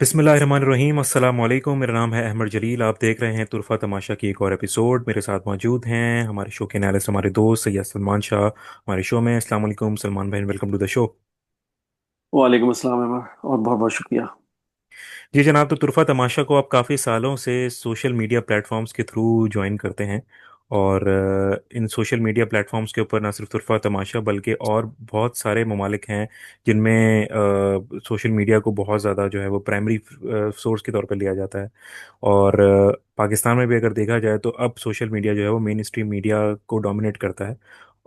बिस्मिल्लाहिर्रहमानिर्रहीम अस्सलाम वालेकुम। मेरा नाम है अहमद जलील। आप देख रहे हैं तुरफ़ा तमाशा की एक और एपिसोड। मेरे साथ मौजूद हैं हमारे शो के एनालिस्ट हमारे दोस्त सैयद सलमान शाह हमारे शो में। अस्सलाम वालेकुम सलमान भाई, वेलकम टू द शो। वालेकुम अस्सलाम अमर, और बहुत बहुत शुक्रिया। जी जनाब, तो तुरफ़ा तमाशा को आप काफ़ी सालों से सोशल मीडिया प्लेटफॉर्म्स के थ्रू ज्वाइन करते हैं। और इन सोशल मीडिया प्लेटफॉर्म्स के ऊपर ना सिर्फ तुरफ़ा तमाशा बल्कि और बहुत सारे ममालिक हैं जिनमें सोशल मीडिया को बहुत ज़्यादा जो है वो प्राइमरी सोर्स के तौर पर लिया जाता है। और पाकिस्तान में भी अगर देखा जाए तो अब सोशल मीडिया जो है वो मेन स्ट्रीम मीडिया को डोमिनेट करता है।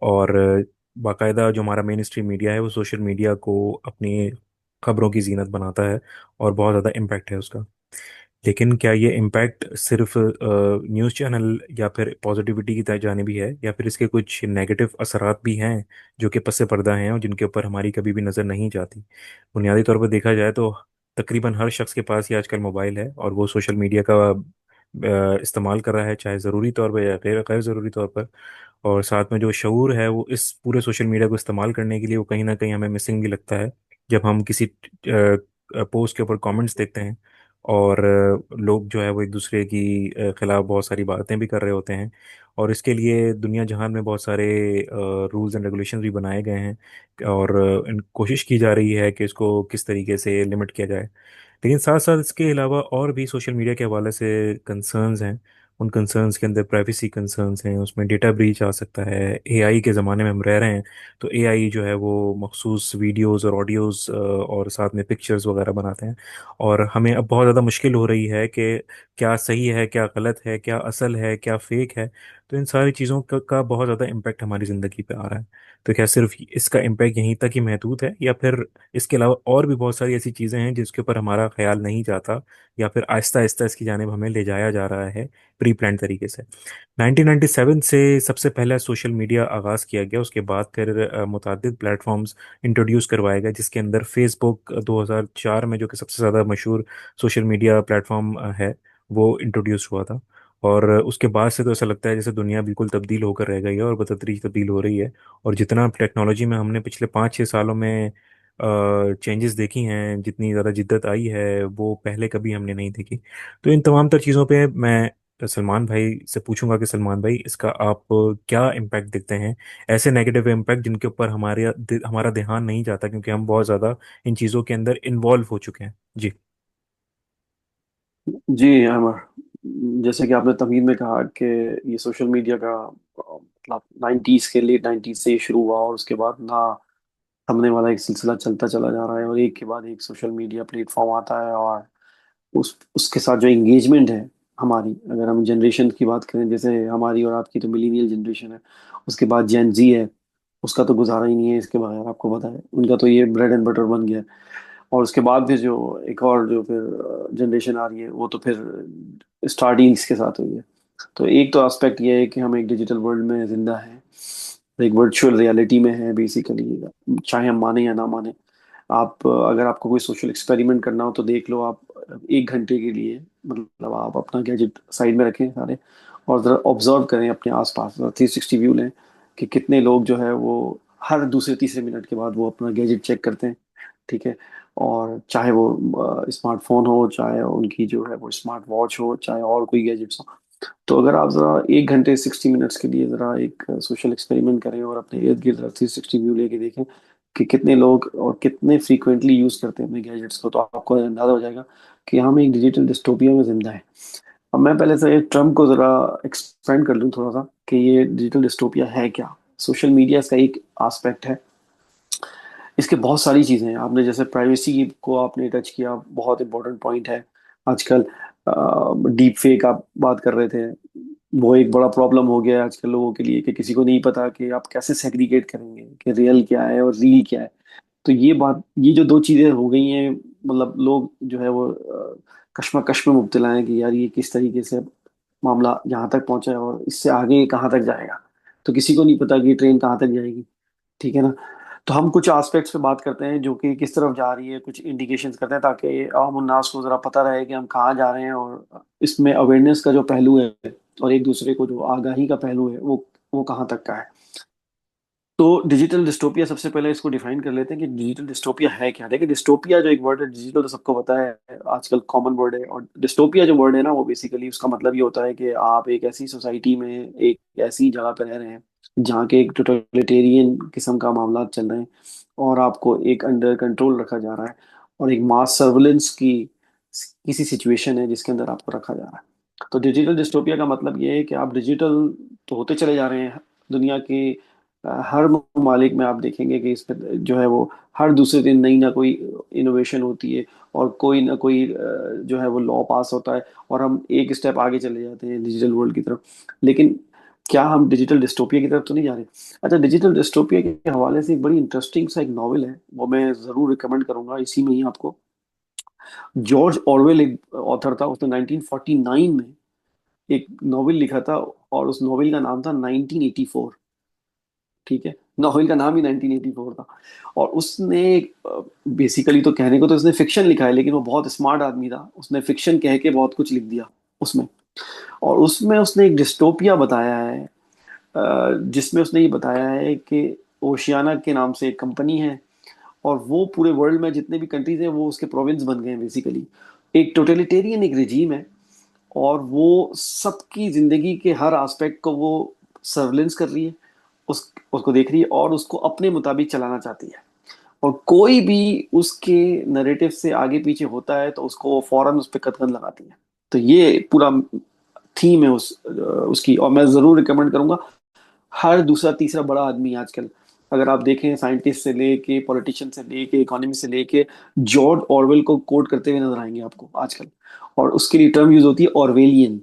और बाकायदा जो हमारा मेन स्ट्रीम मीडिया है वो सोशल मीडिया को अपनी खबरों की जीनत बनाता है। और बहुत ज़्यादा इम्पैक्ट है उसका। लेकिन क्या ये इम्पैक्ट सिर्फ न्यूज़ चैनल या फिर पॉजिटिविटी की जाने भी है, या फिर इसके कुछ नेगेटिव असरात भी हैं जो कि पस पर्दा हैं और जिनके ऊपर हमारी कभी भी नज़र नहीं जाती। बुनियादी तौर पर देखा जाए तो तकरीबन हर शख्स के पास ही आजकल मोबाइल है और वो सोशल मीडिया का इस्तेमाल कर रहा है, चाहे ज़रूरी तौर पर या गैर गैर ज़रूरी तौर पर। और साथ में जो शऊर है वो इस पूरे सोशल मीडिया को इस्तेमाल करने के लिए वो कहीं ना कहीं हमें मिसिंग भी लगता है। जब हम किसी पोस्ट के ऊपर कमेंट्स देखते हैं और लोग जो है वो एक दूसरे की खिलाफ बहुत सारी बातें भी कर रहे होते हैं। और इसके लिए दुनिया जहान में बहुत सारे रूल्स एंड रेगुलेशंस भी बनाए गए हैं। और कोशिश की जा रही है कि इसको किस तरीके से लिमिट किया जाए। लेकिन साथ साथ इसके अलावा और भी सोशल मीडिया के हवाले से कंसर्न्स हैं। उन कंसर्न्स के अंदर प्राइवेसी कंसर्न्स हैं, उसमें डेटा ब्रीच आ सकता है। एआई के ज़माने में हम रह रहे हैं, तो एआई जो है वो मखसूस वीडियोस और ऑडियोस और साथ में पिक्चर्स वगैरह बनाते हैं। और हमें अब बहुत ज़्यादा मुश्किल हो रही है कि क्या सही है, क्या गलत है, क्या असल है, क्या फेक है। तो इन सारी चीज़ों का बहुत ज़्यादा इम्पैक्ट हमारी ज़िंदगी पे आ रहा है। तो क्या सिर्फ इसका इम्पैक्ट यहीं तक ही महदूद है, या फिर इसके अलावा और भी बहुत सारी ऐसी चीज़ें हैं जिसके ऊपर हमारा ख्याल नहीं जाता, या फिर आहिस्ता आहिस्ता इसकी जानिब हमें ले जाया जा रहा है प्री प्लान तरीके से। 1997 से सबसे पहला सोशल मीडिया आगाज़ किया गया। उसके बाद फिर मुतअद्दिद प्लेटफॉर्म्स इंट्रोड्यूस करवाए गए, जिसके अंदर फेसबुक 2004 में, जो कि सबसे ज़्यादा मशहूर सोशल मीडिया प्लेटफॉर्म है, वो इंट्रोड्यूस हुआ था। और उसके बाद से तो ऐसा लगता है जैसे दुनिया बिल्कुल तब्दील होकर रह गई है और बदतदरीज तब्दील हो रही है। और जितना टेक्नोलॉजी में हमने पिछले 5-6 सालों में चेंजेस देखी हैं, जितनी ज़्यादा जिद्दत आई है वो पहले कभी हमने नहीं देखी। तो इन तमाम तर चीज़ों पे मैं सलमान भाई से पूछूंगा कि सलमान भाई, इसका आप क्या इम्पैक्ट देखते हैं, ऐसे नेगेटिव इम्पैक्ट जिनके ऊपर हमारा ध्यान नहीं जाता क्योंकि हम बहुत ज़्यादा इन चीज़ों के अंदर इन्वॉल्व हो चुके हैं। जी। जी अमर, जैसे कि आपने तमीद में कहा कि ये सोशल मीडिया का मतलब 90s के लेट 90s से ये शुरू हुआ और उसके बाद ना थमने वाला एक सिलसिला चलता चला जा रहा है, और एक के बाद एक सोशल मीडिया प्लेटफॉर्म आता है। और उसके साथ जो एंगेजमेंट है हमारी, अगर हम जनरेशन की बात करें, जैसे हमारी और आपकी तो मिलीनियल जनरेशन है, उसके बाद जेन जी है, उसका तो गुजारा ही नहीं है इसके बगैर। आपको पता है उनका तो ये ब्रेड एंड बटर बन गया है। और उसके बाद फिर जो एक और जो फिर जनरेशन आ रही है, वो तो फिर स्टार्ट ही इसके साथ हुई है। तो एक तो एस्पेक्ट ये है कि हम एक डिजिटल वर्ल्ड में जिंदा हैं, एक वर्चुअल रियलिटी में है बेसिकली, चाहे हम माने या ना माने। आप अगर आपको कोई सोशल एक्सपेरिमेंट करना हो तो देख लो आप, 1 घंटे के लिए मतलब आप अपना गैजेट साइड में रखें सारे, और जरा ऑब्जर्व करें अपने आसपास, 360 व्यू लें कि कितने लोग जो है वो हर दूसरे तीसरे मिनट के बाद वो अपना गैजेट चेक करते हैं। ठीक है। और चाहे वो स्मार्टफोन हो, चाहे उनकी जो है वो स्मार्ट वॉच हो, चाहे और कोई गैजेट्स हो। तो अगर आप जरा 1 घंटे 60 मिनट्स के लिए जरा एक सोशल एक्सपेरिमेंट करें और अपने इर्द गिर्द 360 व्यू लेके देखें कि कितने लोग और कितने फ्रीक्वेंटली यूज करते हैं अपने गैजेट्स को, तो आपको अंदाजा हो जाएगा कि हम एक डिजिटल डिस्टोपिया में जिंदा है। अब मैं पहले से ट्रम्प को जरा एक्सपेंड कर लूँ थोड़ा सा कि ये डिजिटल डिस्टोपिया है क्या। सोशल मीडिया इसका एक एस्पेक्ट है, इसके बहुत सारी चीजें हैं। आपने जैसे प्राइवेसी को आपने टच किया, बहुत इंपॉर्टेंट पॉइंट है। आजकल डीप फेक आप बात कर रहे थे, वो एक बड़ा प्रॉब्लम हो गया है आजकल लोगों के लिए कि किसी को नहीं पता कि आप कैसे सेग्रीगेट करेंगे कि रियल क्या है और रील क्या है। तो ये जो दो चीजें हो गई हैं, मतलब लोग जो है वो कश्मकश में मुब्तला हैं कि यार ये किस तरीके से मामला यहाँ तक पहुंचा है और इससे आगे कहाँ तक जाएगा। तो किसी को नहीं पता कि ट्रेन कहाँ तक जाएगी। ठीक है ना। तो हम कुछ एस्पेक्ट्स पे बात करते हैं जो कि किस तरफ जा रही है, कुछ इंडिकेशंस करते हैं ताकि आम उन्नास को जरा पता रहे कि हम कहाँ जा रहे हैं। और इसमें अवेयरनेस का जो पहलू है और एक दूसरे को जो आगाही का पहलू है वो कहाँ तक का है। तो डिजिटल डिस्टोपिया, सबसे पहले इसको डिफाइन कर लेते हैं कि डिजिटल डिस्टोपिया है क्या। देखिए, डिस्टोपिया जो एक वर्ड है, डिजिटल तो सबको पता है, आजकल कॉमन वर्ड है। और डिस्टोपिया जो वर्ड है ना, वो बेसिकली उसका मतलब ये होता है कि आप एक ऐसी सोसाइटी में, एक ऐसी जगह पर रह रहे हैं जहाँ के एक टोटलिटेरियन किस्म का मामला चल रहे हैं, और आपको एक अंडर कंट्रोल रखा जा रहा है, और एक मास सर्विलेंस की किसी सिचुएशन है जिसके अंदर आपको रखा जा रहा है। तो डिजिटल डिस्टोपिया का मतलब ये है कि आप डिजिटल तो होते चले जा रहे हैं दुनिया के हर ममालिक में। आप देखेंगे कि इसमें जो है वो हर दूसरे दिन नई ना कोई इनोवेशन होती है, और कोई ना कोई जो है वो लॉ पास होता है, और हम एक स्टेप आगे चले जाते हैं डिजिटल वर्ल्ड की तरफ। लेकिन क्या हम डिजिटल डिस्टोपिया की तरफ तो नहीं जा रहे? अच्छा, डिजिटल डिस्टोपिया के हवाले से एक बड़ी इंटरेस्टिंग सा एक नॉवल है, वो मैं जरूर रिकमेंड करूंगा इसी में ही आपको। जॉर्ज ऑरवेल एक ऑथर था, उसने 1949 में एक नॉवेल लिखा था, और उस नॉवेल का नाम था 1984। ठीक है, नॉवेल का नाम ही 1984 था। और उसने बेसिकली तो कहने को तो उसने फिक्शन लिखा है, लेकिन वो बहुत स्मार्ट आदमी था, उसने फिक्शन कह के बहुत कुछ लिख दिया उसमें। और उसमें उसने एक डिस्टोपिया बताया है, जिसमें उसने ये बताया है कि ओशियाना के नाम से एक कंपनी है, और वो पूरे वर्ल्ड में जितने भी कंट्रीज हैं वो उसके प्रोविंस बन गए हैं बेसिकली। एक टोटलिटेरियन एक रिजीम है, और वो सबकी जिंदगी के हर एस्पेक्ट को वो सर्विलेंस कर रही है, उसको देख रही है, और उसको अपने मुताबिक चलाना चाहती है। और कोई भी उसके नैरेटिव से आगे पीछे होता है तो उसको फौरन उस पर कदम लगाती है। तो ये पूरा थीम है उसकी। और मैं जरूर रिकमेंड करूंगा, हर दूसरा तीसरा बड़ा आदमी आजकल, अगर आप देखें, साइंटिस्ट से लेके पॉलिटिशियन से लेके इकोनॉमी से लेके, जॉर्ज ऑरवेल को कोट करते हुए नजर आएंगे आपको आजकल। और उसके लिए टर्म यूज होती है ऑरवेलियन।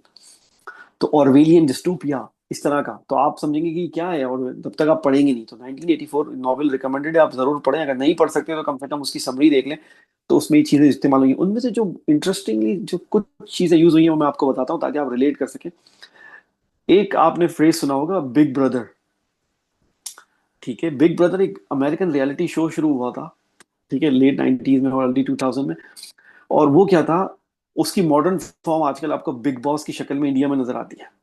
तो ऑरवेलियन डिस्टोपिया इस तरह का, तो आप समझेंगे कि क्या है, और तब तक आप पढ़ेंगे नहीं। तो 1984 नॉवेल रिकमेंडेड है, आप जरूर पढ़ें। अगर नहीं पढ़ सकते तो कम से कम उसकी समरी देख लें, तो उसमें ये चीजें इस्तेमाल हुई हैं। उनमें से जो इंटरेस्टिंगली जो कुछ चीजें यूज हुई हैं वो मैं आपको बताता हूँ, ताकि आप रिलेट कर सकें। एक आपने फ्रेज सुना होगा, बिग ब्रदर। ठीक है, बिग ब्रदर एक अमेरिकन रियलिटी शो शुरू हुआ था, ठीक है, लेट 90s में और अर्ली 2000 में। और वो क्या था, उसकी मॉडर्न फॉर्म आजकल आपको बिग बॉस की शक्ल में इंडिया में नजर आती है।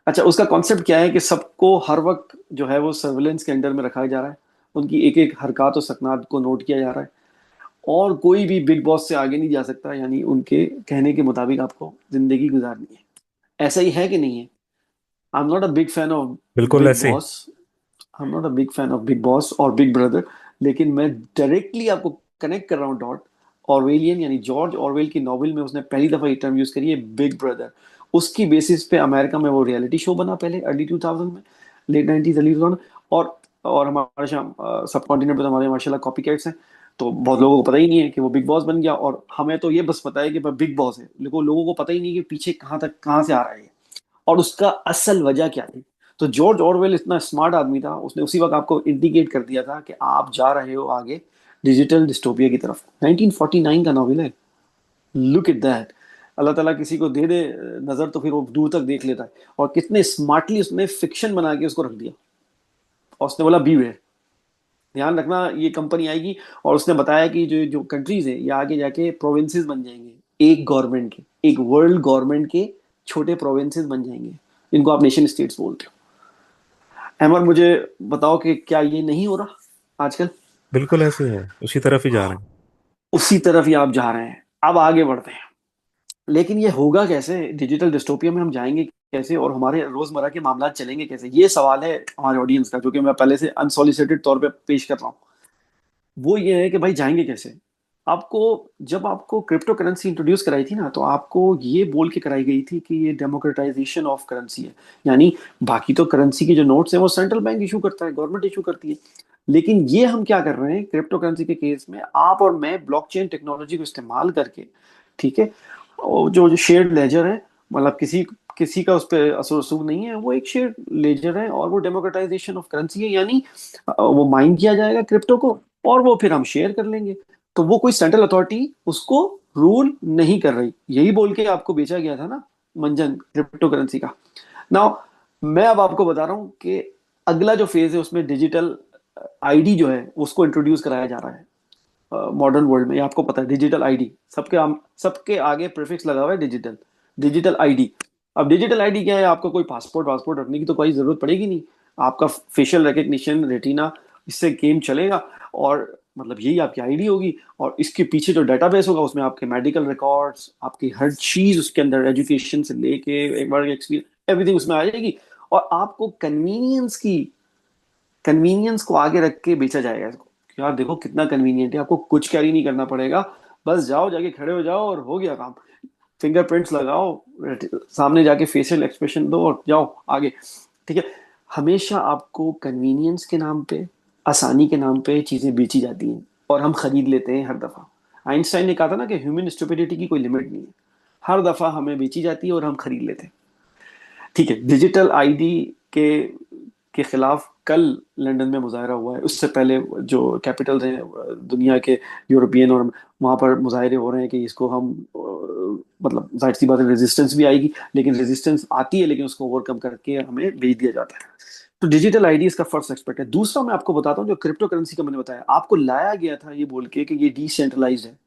अच्छा, उसका कॉन्सेप्ट क्या है कि सबको हर वक्त जो है वो सर्विलेंस के अंडर में रखा जा रहा है, उनकी एक एक हरकत और सकनात को नोट किया जा रहा है, और कोई भी बिग बॉस से आगे नहीं जा सकता, यानी उनके कहने के मुताबिक आपको जिंदगी गुजारनी है। ऐसा ही है कि नहीं है? I am not a big fan of बिल्कुल बिग ऐसे ही। Boss, I am not a big fan of Big Boss और बिग ब्रदर, लेकिन मैं डायरेक्टली आपको कनेक्ट कर रहा हूँ डॉट। ऑरवेलियन यानी जॉर्ज ऑरवेल की नॉवेल में उसने पहली दफा ये टर्म यूज करी है, बिग ब्रदर। उसकी बेसिस पे अमेरिका में वो रियलिटी शो बना पहले अर्ली 2000 में, लेट 90s अर्ली 2000। और और हमारे सब कॉन्टिनेंट पे तो हमारे माशाल्लाह कॉपी कैट्स हैं। तो बहुत लोगों को पता ही नहीं है कि वो बिग बॉस बन गया, और हमें तो ये बस पता है कि बिग बॉस है, लेकिन लोगों को पता ही नहीं कि पीछे कहाँ तक कहाँ से आ रहा है, और उसका असल वजह क्या थी। तो जॉर्ज ऑरवेल इतना स्मार्ट आदमी था, उसने उसी वक्त आपको इंडिकेट कर दिया था कि आप जा रहे हो आगे डिजिटल डिस्टोपिया की तरफ। 1949 का नॉवेल है, लुक एट दैट। अल्लाह ताला किसी को दे दे नजर तो फिर वो दूर तक देख लेता है। और कितने स्मार्टली उसने फिक्शन बना के उसको रख दिया, और उसने बोला बीवेयर, ध्यान रखना ये कंपनी आएगी। और उसने बताया कि जो जो कंट्रीज है ये आगे जाके प्रोविंसेस बन जाएंगे, एक गवर्नमेंट के, एक वर्ल्ड गवर्नमेंट के छोटे प्रोविंसेस बन जाएंगे, इनको आप नेशन स्टेट्स बोलते हो। अहमद, मुझे बताओ कि क्या ये नहीं हो रहा आजकल? बिल्कुल ऐसे ही है, उसी तरफ ही जा रहे हैं। उसी तरफ ही आप जा रहे हैं। अब आगे बढ़ते हैं, लेकिन ये होगा कैसे? डिजिटल डिस्टोपिया में हम जाएंगे कैसे, और हमारे रोजमर्रा के मामला चलेंगे कैसे? ये सवाल है हमारे ऑडियंस का, जो कि मैं पहले से अनसॉलिसिटेड तौर पे पेश कर रहा हूँ। वो ये है कि भाई जाएंगे कैसे? आपको, जब आपको क्रिप्टो करेंसी इंट्रोड्यूस कराई थी ना, तो आपको ये बोल के कराई गई थी कि ये डेमोक्रेटाइजेशन ऑफ करेंसी है। यानी बाकी तो करेंसी के जो नोट्स हैं वो सेंट्रल बैंक इशू करता है, गवर्नमेंट इशू करती है। लेकिन ये हम क्या कर रहे हैं क्रिप्टो करेंसी के केस में, आप और मैं ब्लॉकचेन टेक्नोलॉजी को इस्तेमाल करके, ठीक है, और जो शेयर्ड लेजर है, मतलब किसी किसी का उस पर असर रसूख नहीं है, वो एक शेयर्ड लेजर है, और वो डेमोक्रेटाइजेशन ऑफ करेंसी है। यानी वो माइन किया जाएगा क्रिप्टो को, और वो फिर हम शेयर कर लेंगे। तो वो कोई सेंट्रल अथॉरिटी उसको रूल नहीं कर रही, यही बोल के आपको बेचा गया था ना मंजन क्रिप्टो करेंसी का। नाउ मैं अब आपको बता रहा हूं कि अगला जो फेज है उसमें डिजिटल आईडी जो है उसको इंट्रोड्यूस कराया जा रहा है मॉडर्न वर्ल्ड में। ये आपको पता है, डिजिटल आईडी, सबके आगे प्रीफिक्स लगा हुआ है डिजिटल, डिजिटल आईडी। अब डिजिटल आईडी क्या है? आपको कोई पासपोर्ट वासपोर्ट रखने की तो कोई जरूरत पड़ेगी नहीं। आपका फेशियल रिकग्निशन, रेटिना, इससे गेम चलेगा। और मतलब यही आपकी आईडी होगी, और इसके पीछे जो डेटाबेस होगा उसमें आपके मेडिकल रिकॉर्ड्स, आपकी हर चीज उसके अंदर, एजुकेशन से लेके एक बार एक्सपीरियंस, एवरीथिंग उसमें आ जाएगी। और आपको कन्वीनियंस को आगे रख के बेचा जाएगा इसको कि यार देखो कितना कन्वीनियंट है, आपको कुछ कैरी नहीं करना पड़ेगा, बस जाओ जाके खड़े हो जाओ और हो गया काम। फिंगरप्रिंट्स लगाओ, सामने जाके फेशियल एक्सप्रेशन दो और जाओ आगे। ठीक है। हमेशा आपको कन्वीनियंस के नाम पे, आसानी के नाम पे चीजें बेची जाती हैं और हम खरीद लेते हैं हर दफा। आइंस्टाइन ने कहा था ना कि ह्यूमन स्टुपिडिटी की कोई लिमिट नहीं है, हर दफा हमें बेची जाती है और हम खरीद लेते हैं। ठीक है। डिजिटल आईडी के के खिलाफ कल लंदन में मुजाहरा हुआ है। उससे पहले जो कैपिटल्स हैं दुनिया के, यूरोपियन, और वहां पर मुजाहरे हो रहे हैं कि इसको हम मतलब जाहिर सी बात है रेजिस्टेंस भी आएगी, लेकिन रेजिस्टेंस आती है लेकिन उसको ओवरकम करके हमें भेज दिया जाता है। तो डिजिटल आईडी इसका फर्स्ट एक्सपेक्ट है। दूसरा मैं आपको बताता हूँ, जो क्रिप्टो करेंसी का मैंने बताया आपको, लाया गया था ये बोल के कि ये डिसेंट्रलाइज्ड है,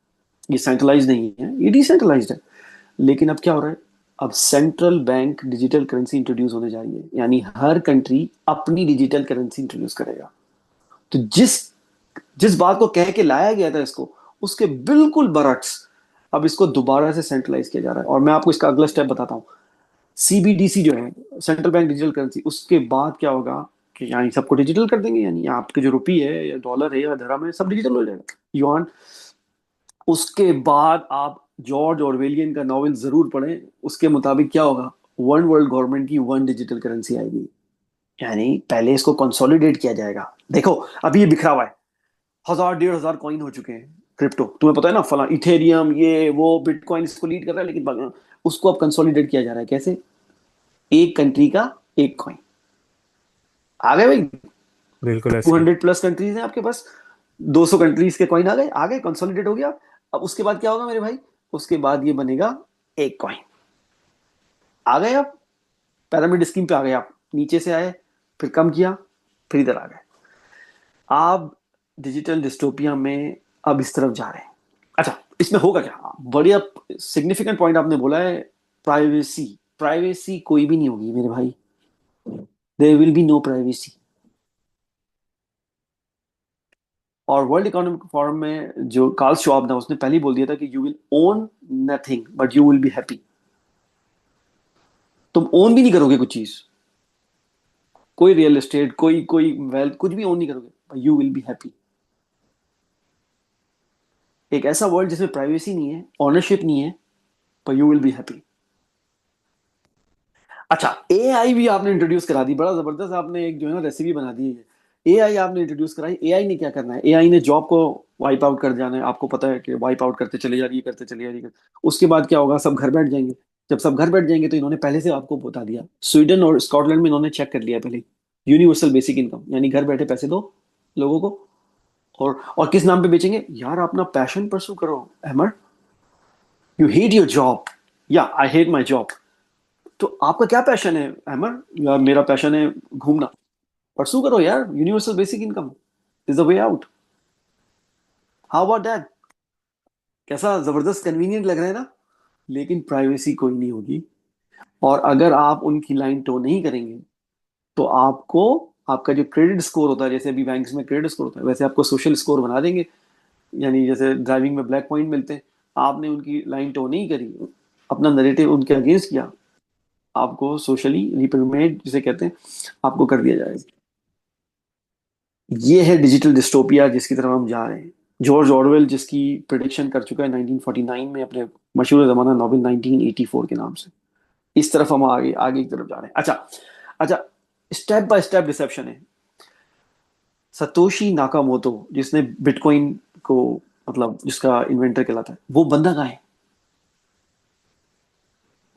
ये सेंट्रलाइज नहीं है, ये डिसेंट्रलाइज्ड है। लेकिन अब क्या हो रहा है, अब central bank digital currency introduce होने जा रही है, यानी हर कंट्री अपनी डिजिटल करेंसी इंट्रोड्यूस करेगा। तो जिस जिस बात को कह के लाया गया था इसको, उसके बिल्कुल बरक्स अब इसको दोबारा से सेंट्रलाइज किया जा रहा है। और मैं आपको इसका अगला स्टेप बताता हूँ। सीबीडीसी जो है, सेंट्रल बैंक डिजिटल करेंसी, उसके बाद क्या होगा कि यानी सबको डिजिटल कर देंगे, यानी आपके जो रुपये है या डॉलर है या धर्म है सब डिजिटल हो जाएगा, युआन। उसके बाद आप जॉर्ज ऑरवेलियन का नॉवेल जरूर पढ़ें, उसके मुताबिक क्या होगा, वन वर्ल्ड गवर्नमेंट की वन डिजिटल करेंसी आएगी। यानी पहले इसको कंसोलिडेट किया जाएगा। देखो अभी ये बिखरा हुआ है, 1000 1500 कॉइन हो चुके हैं क्रिप्टो, तुम्हें पता है ना, फला इथेरियम ये वो बिटकॉइन इसको लीड कर रहा है, लेकिन उसको अब कंसोलिडेट किया जा रहा है। कैसे? एक कंट्री का एक कॉइन। आ गए भाई, बिल्कुल टू ऐसे ही। हंड्रेड प्लस कंट्रीज हैं आपके पास, 200 कंट्रीज के कॉइन आ गए, कंसोलिडेट हो गया। अब उसके बाद क्या होगा मेरे भाई, उसके बाद ये बनेगा एक कॉइन। आ गए आप, पैरामिड स्कीम पे आ गए आप, नीचे से आए, फिर कम किया, फिर इधर आ गए। आप डिजिटल डिस्टोपिया में अब इस तरफ जा रहे हैं। अच्छा, इसमें होगा क्या, बढ़िया सिग्निफिकेंट पॉइंट आपने बोला है, प्राइवेसी। प्राइवेसी कोई भी नहीं होगी मेरे भाई, there will be no privacy. और वर्ल्ड इकोनॉमिक फोरम में जो कार्ल श्वाब था उसने पहले ही बोल दिया था कि you will own nothing but you will be happy. तुम ओन भी नहीं करोगे कुछ चीज, कोई रियल एस्टेट, कोई कोई वेल्थ, कुछ भी ओन नहीं करोगे, यू विल बी हैप्पी। एक ऐसा वर्ल्ड जिसमें प्राइवेसी नहीं है, ऑनरशिप नहीं है, पर यू विल बी हैप्पी। अच्छा, एआई भी आपने इंट्रोड्यूस करा दी, बड़ा जबरदस्त आपने एक जो है ना रेसिपी बना दी है। एआई आपने इंट्रोड्यूस कराई। एआई ने क्या करना है, एआई ने जॉब को वाइप आउट कर जाना है, आपको पता है कि वाइप आउट करते चले जा रही है, करते चले जा रही है। उसके बाद क्या होगा, सब घर बैठ जाएंगे। जब सब घर बैठ जाएंगे तो इन्होंने पहले से आपको बता दिया, स्वीडन और स्कॉटलैंड में इन्होंने चेक कर लिया पहले, यूनिवर्सल बेसिक इनकम, यानी घर बैठे पैसे दो लोगों को। और किस नाम पे बेचेंगे यार, अपना पैशन परसू करो Ahmed. You hate your job, या आई हेट माई जॉब। तो आपका क्या पैशन है अहमद? यार मेरा पैशन है घूमना। परसू करो यार, universal basic income is the way out. How about that? कैसा जबरदस्त कन्वीनियंट लग रहा है ना? लेकिन प्राइवेसी कोई नहीं होगी। और अगर आप उनकी लाइन टो नहीं करेंगे तो आपको, आपका जो क्रेडिट स्कोर होता है, जैसे अभी बैंक्स में क्रेडिट स्कोर होता है, वैसे आपको सोशल स्कोर बना देंगे। यानी जैसे ड्राइविंग में ब्लैक पॉइंट मिलते हैं, आपने उनकी लाइन टो नहीं करी, अपना नरेटिव उनके अगेंस्ट किया, आपको सोशली रिप्रिमेंड जिसे कहते हैं, आपको कर दिया जाएगा। ये है डिजिटल डिस्टोपिया जिसकी तरफ हम जा रहे हैं। जॉर्ज ऑरवेल जिसकी प्रिडिक्शन कर चुका है 1949 में अपने मशहूर जमाना नॉवेल 1984 के नाम से। इस तरफ हम आगे आगे की तरफ जा रहे हैं। अच्छा, अच्छा, स्टेप बाय स्टेप डिसेप्शन है। सतोशी नाकामोतो जिसने बिटकॉइन को, मतलब जिसका इन्वेंटर कहलाता है, वो बंदा कहाँ है?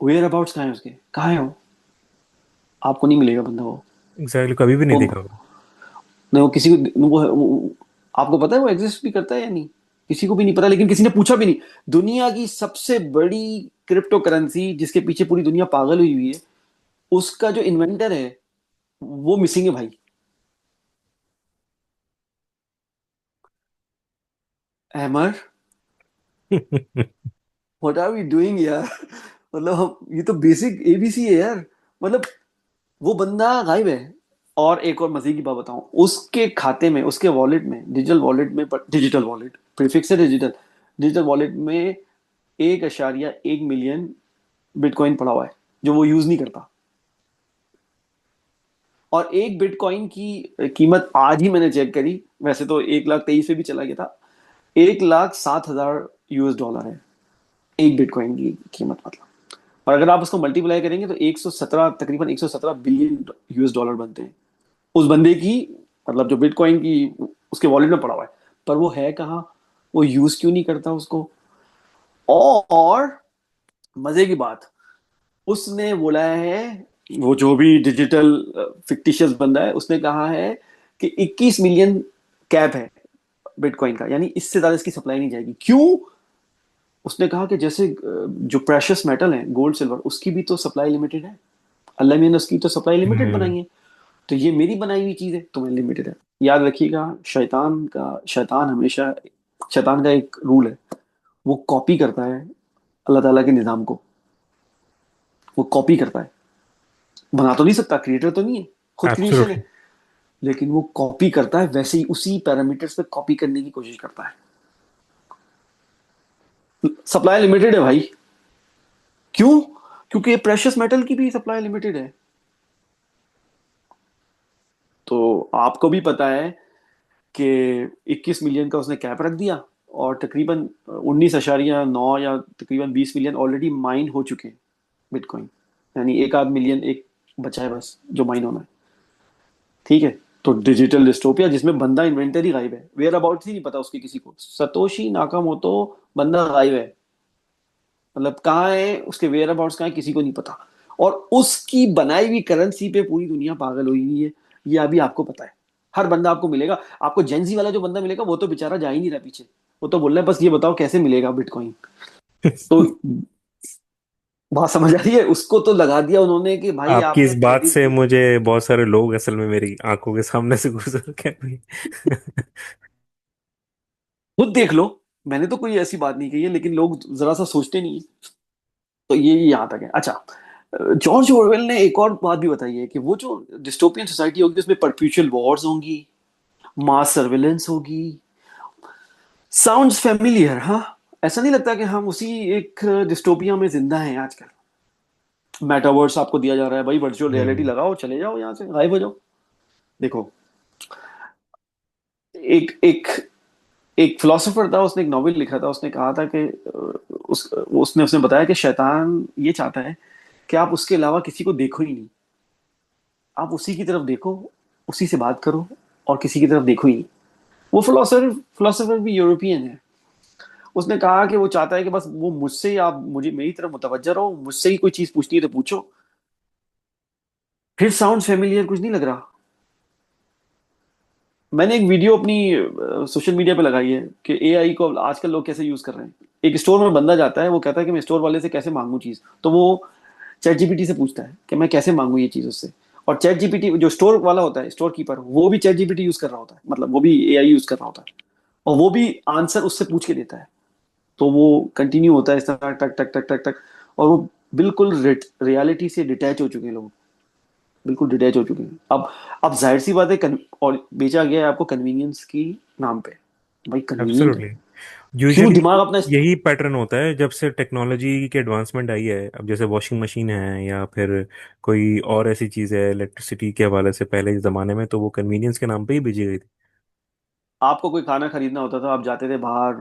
वेयर अबाउट्स कहाँ है उसके, कहाँ है वो? आपको नहीं मिलेगा बंदा वो। एग्जैक्टली, कभी भी नहीं वो देखा होगा। नहीं, वो किसी को आपको पता है वो एग्जिस्ट भी करता है या नहीं? किसी को भी नहीं पता, लेकिन किसी ने पूछा भी नहीं। दुनिया की सबसे बड़ी क्रिप्टो करेंसी जिसके पीछे पूरी दुनिया पागल हुई हुई है, उसका जो इन्वेंटर है वो मिसिंग है भाई। Ahmed, what are we doing यार? मतलब ये तो बेसिक एबीसी है यार। मतलब वो बंदा गायब है, और एक और मजे की बात बताऊं, उसके खाते में, उसके वॉलेट में, डिजिटल वॉलेट में, डिजिटल वॉलेट प्रीफिक्स है डिजिटल, डिजिटल वॉलेट में 1.1 मिलियन बिटकॉइन पड़ा हुआ है जो वो यूज नहीं करता। और एक बिटकॉइन की कीमत आज ही मैंने चेक करी, वैसे तो 1,23,000 पे भी चला गया था, 1,07,000 US डॉलर है एक बिटकॉइन की कीमत, मतलब। और अगर आप उसको मल्टीप्लाई करेंगे तो 117, तकरीबन 117 बिलियन US डॉलर बनते हैं उस बंदे की, मतलब जो बिटकॉइन की उसके वॉलेट में पड़ा हुआ है। पर वो है कहाँ, वो यूज क्यों नहीं करता उसको? और मजे की बात, उसने बोला है, वो जो भी डिजिटल फिक्टिशियस बंदा है, उसने कहा है कि 21 मिलियन कैप है बिटकॉइन का, यानी इससे ज्यादा इसकी सप्लाई नहीं जाएगी। क्यों? उसने कहा कि जैसे जो प्रेशियस मेटल है, गोल्ड सिल्वर, उसकी भी तो सप्लाई लिमिटेड है। अल्लाह ने उसकी तो सप्लाई लिमिटेड हम्म। बनाई है, तो ये मेरी बनाई हुई चीज है तो मैं लिमिटेड है। याद रखिएगा, शैतान हमेशा, शैतान का एक रूल है, वो कॉपी करता है अल्लाह ताला के निजाम को। वो कॉपी करता है, बना तो नहीं सकता, क्रिएटर तो नहीं है, खुद क्रिएशन एब्सोल्युटली। है, लेकिन वो कॉपी करता है, वैसे ही उसी पैरामीटर्स पे कॉपी करने की कोशिश करता है। सप्लाई लिमिटेड है भाई। क्यों? क्योंकि ये प्रेशियस मेटल की भी सप्लाई लिमिटेड है। तो आपको भी पता है कि 21 मिलियन का उसने कैप रख दिया, और तकरीबन 19.9 या तकरीबन 20 मिलियन ऑलरेडी माइन हो चुके हैं बिटकॉइन, यानी एक आध मिलियन एक बचा है बस जो माइन होना है। ठीक है, तो डिजिटल डिस्टोपिया जिसमें बंदा इन्वेंटरी गायब है, वेयर अबाउट ही नहीं पता उसके किसी को, सतोशी नाकामोटो बंदा गायब है, मतलब कहाँ है उसके वेयर अबाउट्स, कहाँ है किसी को नहीं पता। और उसकी बनाई हुई करेंसी पे पूरी दुनिया पागल हुई हुई है, ये अभी आपको पता है। हर बंदा आपको मिलेगा, आपको जेंजी वाला जो बंदा मिलेगा वो तो बेचारा जा ही नहीं रहा पीछे, वो तो बोल रहा है बस ये बताओ कैसे मिलेगा बिटकॉइन। तो बात समझ आ रही है, उसको तो लगा दिया उन्होंने कि भाई आपकी इस आपने बात क्रेडिट से दिया। मुझे बहुत सारे लोग असल में मेरी आंखों के सामने से गुजर के भी। खुद देख लो, मैंने तो कोई ऐसी बात नहीं कही है, लेकिन लोग जरा सा सोचते नहीं है। तो ये यहाँ तक है। अच्छा, जॉर्ज ऑरवेल ने एक और बात भी बताई है कि वो जो डिस्टोपियन सोसाइटी होगी उसमें परपेचुअल वॉर्स होंगी, मास सर्विलेंस होगी। साउंड्स फेमिलियर, हाँ? ऐसा नहीं लगता कि हम उसी एक डिस्टोपिया में जिंदा हैं आजकल? मेटावर्स आपको दिया जा रहा है भाई, वर्चुअल रियलिटी हम्म। लगाओ, चले जाओ यहाँ से, गायब हो जाओ। देखो, एक एक एक फिलोसोफर था, उसने एक नॉवेल लिखा था, उसने कहा था कि उसने उसने बताया कि शैतान ये चाहता है कि आप उसके अलावा किसी को देखो ही नहीं, आप उसी की तरफ देखो, उसी से बात करो, और किसी की तरफ देखो ही नहीं। वो फिलोसोफर फिलोसोफर भी यूरोपियन है। उसने कहा कि वो चाहता है कि बस वो मुझसे ही, आप मुझे मेरी तरफ मुतवज्जह रहो, मुझसे ही कोई चीज पूछनी है तो पूछो। फिर साउंड फेमिलियर कुछ नहीं लग रहा? मैंने एक वीडियो अपनी सोशल मीडिया पे लगाई है कि एआई को आजकल लोग कैसे यूज कर रहे हैं। एक स्टोर में बंदा जाता है, वो कहता है कि मैं स्टोर वाले से कैसे मांगू चीज, तो वो चैट जीपीटी से पूछता है कि मैं कैसे मांगू ये चीज उससे। और चैट जीपीटी, जो स्टोर वाला होता है, स्टोर कीपर, वो भी चैट जीपीटी यूज कर रहा होता है, मतलब वो भी एआई यूज कर रहा होता है, और वो भी आंसर उससे पूछ के देता है। तो वो कंटिन्यू होता है इस तरह, टक टक टक टक टक। और वो बिल्कुल रियलिटी से डिटैच हो चुके हैं लोग, बिल्कुल डिटैच हो चुके हैं। अब जाहिर सी बात है, और बेचा गया है आपको कन्वीनियंस की नाम पे। भाई कन्वीनियंट है, एब्सोल्युटली। क्यों यूजुअली दिमाग अपना यही पैटर्न होता है जब से टेक्नोलॉजी की एडवांसमेंट आई है। अब जैसे वॉशिंग मशीन है या फिर कोई और ऐसी चीज़ है इलेक्ट्रिसिटी के हवाले से, पहले के ज़माने में तो वो कन्वीनियंस के नाम पे ही भेजी गई थी। आपको कोई खाना खरीदना होता था, आप जाते थे बाहर,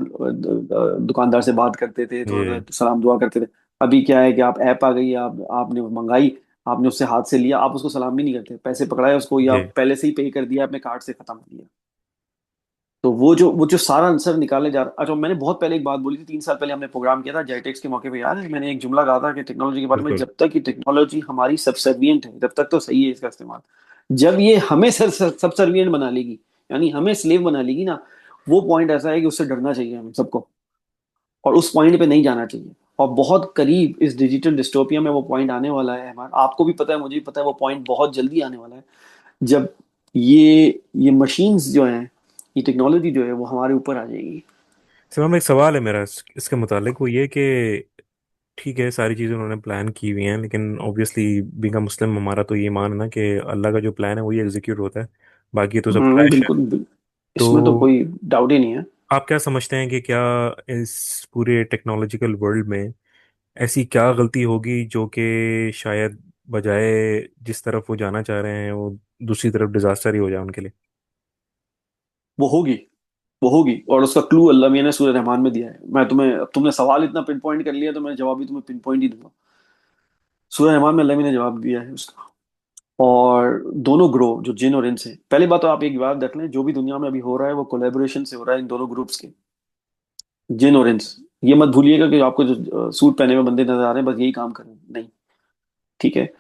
दुकानदार से बात करते थे, थोड़ा ये सा सलाम दुआ करते थे। अभी क्या है कि आप ऐप आ गई, आप आपने मंगाई, आपने उससे हाथ से लिया, आप उसको सलाम भी नहीं करते, पैसे पकड़ाए उसको, या ये पहले से ही पे कर दिया अपने कार्ड से, खत्म कर दिया। तो वो जो सारा आंसर निकालने जा रहा। अच्छा, मैंने बहुत पहले एक बात बोली थी, 3 साल पहले हमने प्रोग्राम किया था जेटेक्स के मौके पे, याद है? मैंने एक जुमला कहा था कि टेक्नोलॉजी के बारे में, बिल्कुल। जब तक ये टेक्नोलॉजी हमारी सबसर्विएंट है तब तक तो सही है इसका इस्तेमाल। जब ये हमें सबसर्विएंट बना लेगी, यानी हमें स्लेव बना लेगी ना, वो पॉइंट ऐसा है कि उससे डरना चाहिए हम सबको, और उस पॉइंट पे नहीं जाना चाहिए। और बहुत करीब इस डिजिटल डिस्टोपिया में वो पॉइंट आने वाला है, हमारा आपको भी पता है, मुझे भी पता है, वो पॉइंट बहुत जल्दी आने वाला है, जब ये मशीन्स जो हैं, ये टेक्नोलॉजी जो है वो हमारे ऊपर आ जाएगी। सिर्फ एक सवाल है मेरा इसके मुतालिक, वो ये कि ठीक है, सारी चीज़ें उन्होंने प्लान की हुई हैं, लेकिन ऑब्वियसली बीइंग अ मुस्लिम हमारा तो ये मान है ना कि अल्लाह का जो प्लान है वही एग्जीक्यूट होता है, बाकी तो सब ट्रैश है। बिल्कुल इसमें तो तो कोई डाउट ही नहीं है। आप क्या समझते हैं कि क्या इस पूरे टेक्नोलॉजिकल वर्ल्ड में ऐसी क्या गलती होगी जो कि शायद बजाय जिस तरफ वो जाना चाह रहे हैं वो दूसरी तरफ डिजास्टर ही हो जाए उनके लिए? वो होगी, वो होगी, और उसका क्लू अल्लाह मियां ने सूरह रहमान में दिया है। मैं तुम्हें, अब तुमने सवाल इतना पिन पॉइंट कर लिया तो मैं जवाब भी तुम्हें पिन पॉइंट ही दूंगा। सूरह रहमान में अल्लाह मियां ने जवाब दिया है उसका। और दोनों ग्रोह जो जिन और इंस है, पहली बात तो आप एक बात देख लें, जो भी दुनिया में अभी हो रहा है वो कोलेबोरेशन से हो रहा है इन दोनों ग्रुप्स के, जिन और इंस। ये मत भूलिएगा कि आपको जो सूट पहने हुए बंदे नजर आ रहे हैं बस यही काम कर रहे हैं, नहीं। ठीक है,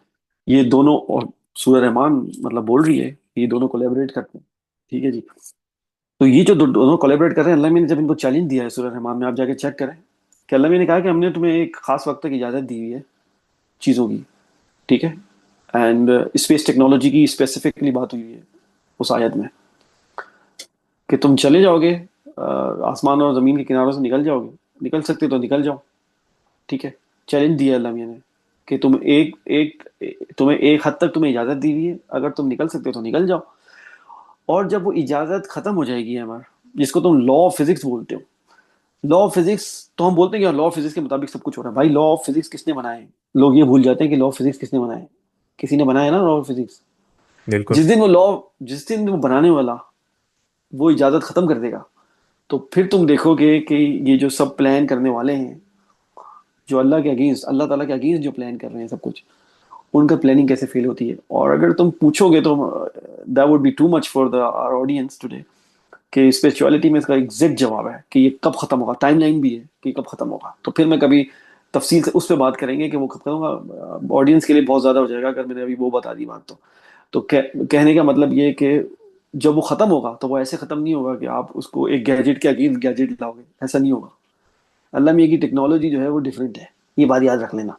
ये दोनों, और सूरह रहमान मतलब बोल रही है कि ये दोनों कोलेबरेट करते हैं। ठीक है जी। तो ये जो दोनों कोलेबरेट कर रहे हैं, अल्लाह ने जब इनको चैलेंज दिया है सूरह रहमान में, आप जाके चेक करें कि अल्लाह ने कहा कि हमने तुम्हें एक खास वक्त तक इजाजत दी हुई है चीजों की। ठीक है। एंड स्पेस टेक्नोलॉजी की स्पेसिफिकली बात हुई है उस आयत में, कि तुम चले जाओगे, आसमान और जमीन के किनारों से निकल जाओगे, निकल सकते तो निकल जाओ। ठीक है। चैलेंज दिया अल्लाह मियां ने कि तुम तुम्हें एक हद तक तुम्हें इजाजत दी हुई है, अगर तुम निकल सकते हो तो निकल जाओ। और जब वो इजाजत खत्म हो जाएगी हमारा, जिसको तुम लॉ ऑफ फिजिक्स बोलते हो, लॉ ऑफ फिजिक्स, तो हम बोलते हैं कि लॉ ऑफ फिजिक्स के मुताबिक सब कुछ हो रहा है। भाई लॉ ऑफ फिजिक्स किसने बनाए हैं? लोग ये भूल जाते हैं कि लॉ ऑफ फिजिक्स किसने बनाए हैं। किसी ने बनाया ना लॉ ऑफ फिजिक्स। बिल्कुल। जिस दिन वो लॉ, जिस दिन वो बनाने वाला वो इजाजत खत्म कर देगा, तो फिर तुम देखोगे कि ये जो सब प्लान करने वाले हैं, जो अल्लाह के अगेंस्ट, अल्लाह ताला के अगेंस्ट जो प्लान कर रहे हैं सब कुछ, उनका प्लानिंग कैसे फेल होती है। और अगर तुम पूछोगे तो that would be too much for the our audience today, कि स्पिरिचुअलिटी में इसका एग्जैक्ट जवाब है कि ये कब खत्म होगा, टाइमलाइन भी है कि कब खत्म होगा। तो फिर मैं कभी तफसील से उस पर बात करेंगे कि वो कब खत्म होगा। ऑडियंस के लिए बहुत ज्यादा हो जाएगा अगर मैंने अभी वो बता दी बात। तो कहने का मतलब ये है कि जब वो खत्म होगा तो वो ऐसे खत्म नहीं होगा कि आप उसको एक गैजेट के अगेंस्ट गैजेट लाओगे, ऐसा नहीं होगा। अल्लाह मियां की टेक्नोलॉजी जो है वो डिफरेंट है, ये बात याद रख लेना।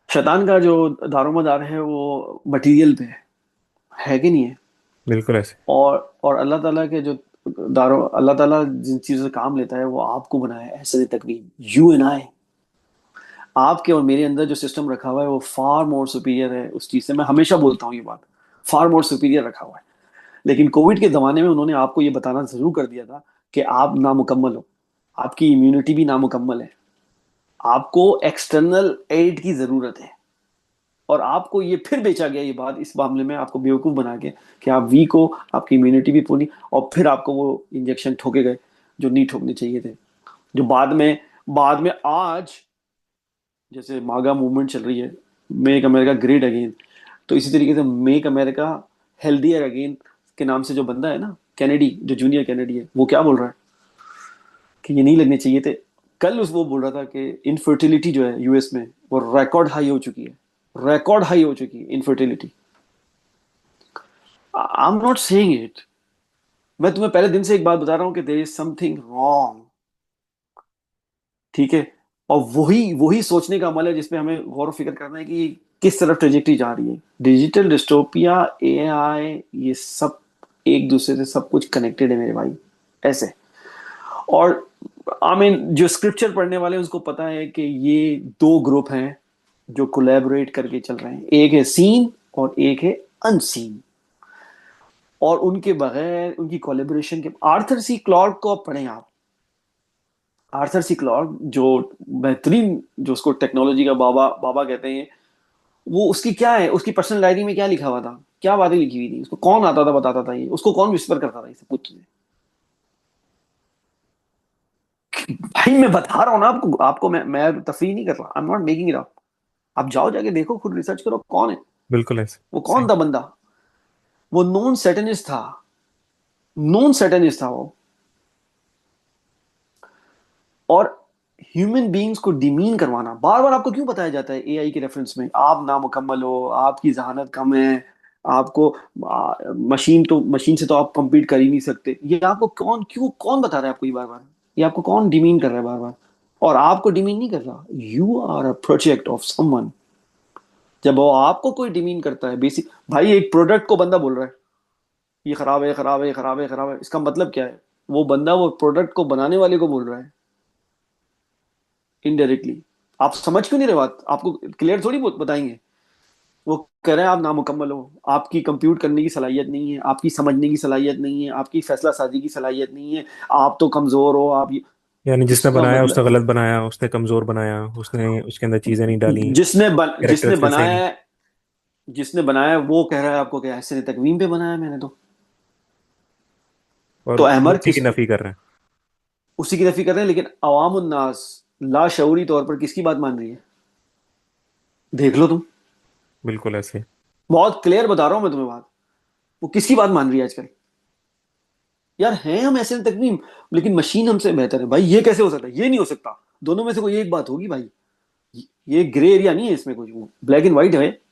शैतान का जो दारोमदार है वो मटेरियल पे है कि नहीं है? बिल्कुल ऐसे। और अल्लाह ताला के जो अल्लाह ताला जिन चीजों से काम लेता है वो आपको बनाया है ऐसे तकवीम, यू एंड आई। आपके और मेरे अंदर जो सिस्टम रखा हुआ है वो फार मोर सुपीरियर है उस चीज से। मैं हमेशा बोलता हूँ ये बात, फार मोर सुपीरियर रखा हुआ है। लेकिन कोविड के जमाने में उन्होंने आपको ये बताना जरूर कर दिया था कि आप नामुकम्मल हो, आपकी इम्यूनिटी भी नामुकम्मल है, आपको एक्सटर्नल एड की जरूरत है। और आपको ये फिर बेचा गया ये बात इस मामले में, आपको बेवकूफ बना के कि आप वीक हो, आपकी इम्यूनिटी भी पूरी, और फिर आपको वो इंजेक्शन ठोके गए जो नहीं ठोकने चाहिए थे। जो बाद में आज जैसे मागा मूवमेंट चल रही है, मेक अमेरिका ग्रेट अगेन, तो इसी तरीके से मेक अमेरिका हेल्दियर अगेन के नाम से जो बंदा है ना, कैनेडी, जो जूनियर कैनेडी है, वो क्या बोल रहा है कि ये नहीं लगने चाहिए थे। कल उस वो बोल रहा था कि इनफर्टिलिटी जो है यूएस में वो रिकॉर्ड हाई हो चुकी है, रिकॉर्ड हाई हो चुकी है infertility. I am not saying it, मैं तुम्हें पहले दिन से एक बात बता रहा हूं कि देयर इज समथिंग रॉन्ग। ठीक है। और वही वही सोचने का अमल है जिसपे हमें गौर फिक्र करना है कि किस तरफ ट्रेजेक्टरी जा रही है। डिजिटल डिस्टोपिया, एआई, ये सब एक दूसरे से सब कुछ कनेक्टेड है मेरे भाई, ऐसे। और आई मीन जो स्क्रिप्चर पढ़ने वाले हैं उसको पता है कि ये दो ग्रुप हैं जो कोलैबोरेट करके चल रहे हैं, एक है सीन और एक है अनसीन। और उनके बगैर, उनकी कोलैबोरेशन के, आर्थर सी क्लॉर्क को आप पढ़ें आप, आर्थर सी क्लॉर्क जो बेहतरीन, जो उसको टेक्नोलॉजी का बाबा बाबा कहते हैं, वो उसकी क्या है, उसकी पर्सनल डायरी में क्या लिखा हुआ था, क्या बातें लिखी हुई थी, उसको कौन आता था बताता था, ये उसको कौन विस्पर करता था, ये सब कुछ चीजें। भाई मैं बता रहा हूँ ना आपको, मैं तफरीह नहीं कर रहा, आई am not making it up. आप जाओ जाके देखो, खुद रिसर्च करो कौन है बिल्कुल ऐसे। वो, कौन सही। था बंदा। वो नॉन सैटेनिस्ट था, नॉन सैटेनिस्ट था वो। और ह्यूमन बींग्स को डिमीन करवाना, बार बार आपको क्यों बताया जाता है एआई के रेफरेंस में, आप नामुकम्मल हो, आपकी जहानत कम है, आपको मशीन से तो आप compete कर ही नहीं सकते। ये आपको कौन, क्यों, कौन बता रहा है आपको ये बार बार? ये आपको कौन डिमीन कर रहा है बार बार? और आपको डिमीन नहीं कर रहा, you are a project of someone. जब वो आपको कोई डिमीन करता है, बेसिक भाई, एक प्रोडक्ट को बंदा बोल रहा है ये खराब है, खराब है, खराब है, खराब है, इसका मतलब क्या है? वो बंदा वो प्रोडक्ट को बनाने वाले को बोल रहा है इनडायरेक्टली। आप समझ क्यों नहीं रहे बात? आपको क्लियर थोड़ी बहुत बताएंगे। वो कह रहे हैं आप नामुकम्मल हो, आपकी कंप्यूट करने की सलाहियत नहीं है, आपकी समझने की सलाहियत नहीं है, आपकी फैसला साजी की सलाहियत नहीं है, आप तो कमजोर हो, आप यानी जिसने इसका बनाया उसने मतलब गलत बनाया, उसने कमजोर बनाया, उसने उसके अंदर चीजें नहीं डाली, जिसने कैरेक्टरिस्टिक्स सही बनाया नहीं। है, जिसने बनाया है वो कह रहा है आपको क्या ऐसे तकवीम पे बनाया है मैंने तो और वो अहमर उसी की किस, नफी कर रहे हैं। उसी की नफी कर रहे हैं, लेकिन अवाम उन्नास लाशऊरी तौर पर किसकी बात मान रही है? देख लो तुम। बिल्कुल ऐसे। बहुत क्लियर बता रहा हूं मैं तुम्हें बात। वो किसकी बात मान रही है आजकल? यार हैं हम ऐसे तकवीम, लेकिन मशीन हमसे बेहतर है भाई, ये कैसे हो सकता है? ये नहीं हो सकता। दोनों में से कोई एक बात होगी भाई। ये ग्रे एरिया नहीं है इसमें, कुछ ब्लैक एंड व्हाइट है।